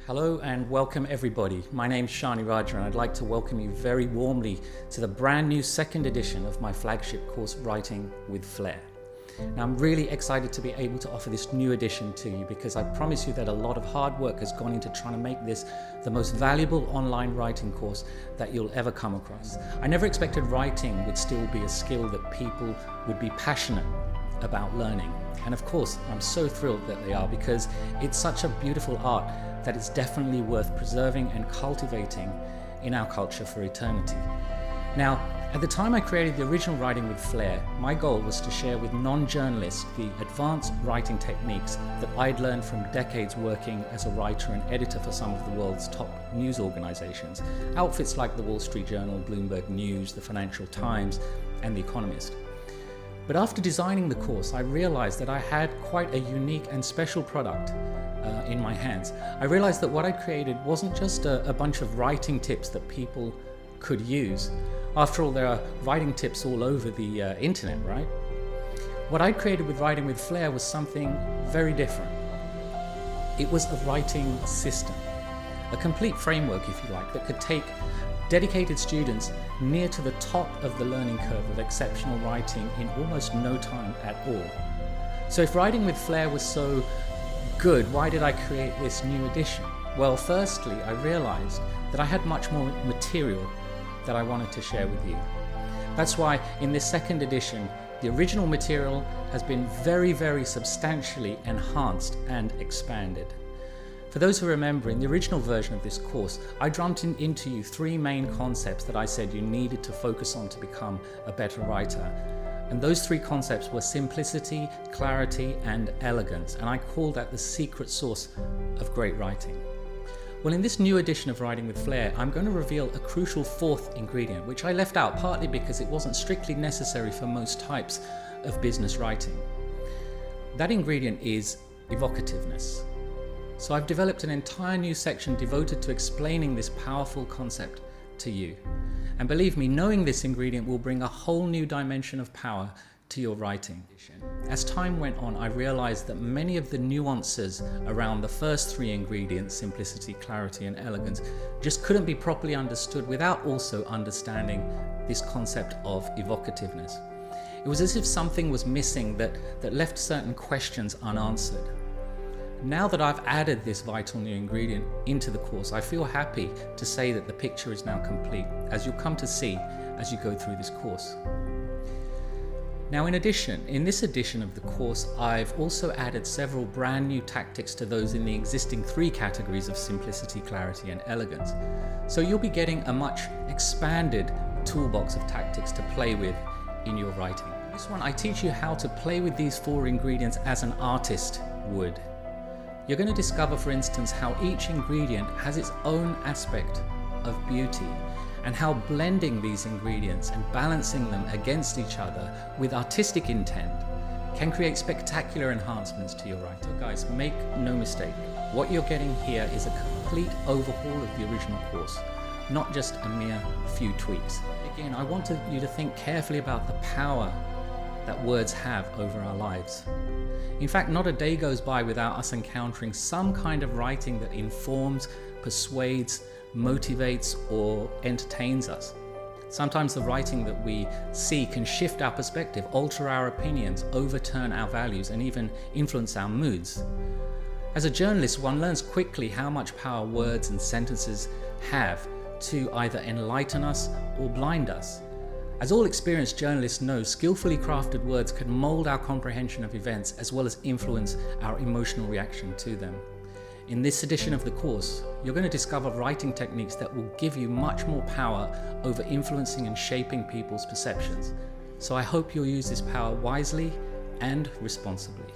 Hello and welcome everybody. My name's Shani Raja and I'd like to welcome you very warmly to the brand new second edition of my flagship course, Writing with Flair. Now I'm really excited to be able to offer this new edition to you because I promise you that a lot of hard work has gone into trying to make this the most valuable online writing course that you'll ever come across. I never expected writing would still be a skill that people would be passionate about learning. And of course, I'm so thrilled that they are because it's such a beautiful art that it's definitely worth preserving and cultivating in our culture for eternity. Now, at the time I created the original Writing with Flair, my goal was to share with non-journalists the advanced writing techniques that I'd learned from decades working as a writer and editor for some of the world's top news organizations, outfits like the Wall Street Journal, Bloomberg News, the Financial Times, and The Economist. But after designing the course, I realized that I had quite a unique and special product in my hands. I realized that what I created wasn't just a bunch of writing tips that people could use. After all, there are writing tips all over the internet, right? What I created with Writing with Flair was something very different. It was a writing system, a complete framework, if you like, that could take dedicated students near to the top of the learning curve of exceptional writing in almost no time at all. So if Writing with Flair was so good, why did I create this new edition? Well, firstly, I realized that I had much more material that I wanted to share with you. That's why in this second edition, the original material has been very, very substantially enhanced and expanded. For those who remember, in the original version of this course, I drummed into you three main concepts that I said you needed to focus on to become a better writer. And those three concepts were simplicity, clarity, and elegance. And I call that the secret sauce of great writing. Well, in this new edition of Writing with Flair, I'm going to reveal a crucial fourth ingredient, which I left out partly because it wasn't strictly necessary for most types of business writing. That ingredient is evocativeness. So I've developed an entire new section devoted to explaining this powerful concept to you. And believe me, knowing this ingredient will bring a whole new dimension of power to your writing. As time went on, I realized that many of the nuances around the first three ingredients, simplicity, clarity, and elegance, just couldn't be properly understood without also understanding this concept of evocativeness. It was as if something was missing that left certain questions unanswered. Now that I've added this vital new ingredient into the course, I feel happy to say that the picture is now complete, as you'll come to see as you go through this course. Now in this edition of the course, I've also added several brand new tactics to those in the existing three categories of simplicity, clarity, and elegance. So you'll be getting a much expanded toolbox of tactics to play with in your writing. In this one, I teach you how to play with these four ingredients as an artist would. You're going to discover, for instance, how each ingredient has its own aspect of beauty and how blending these ingredients and balancing them against each other with artistic intent can create spectacular enhancements to your writing. So guys, make no mistake, what you're getting here is a complete overhaul of the original course, not just a mere few tweaks. Again, I want you to think carefully about the power that words have over our lives. In fact, not a day goes by without us encountering some kind of writing that informs, persuades, motivates, or entertains us. Sometimes the writing that we see can shift our perspective, alter our opinions, overturn our values, and even influence our moods. As a journalist, one learns quickly how much power words and sentences have to either enlighten us or blind us. As all experienced journalists know, skillfully crafted words can mold our comprehension of events as well as influence our emotional reaction to them. In this edition of the course, you're going to discover writing techniques that will give you much more power over influencing and shaping people's perceptions. So I hope you'll use this power wisely and responsibly.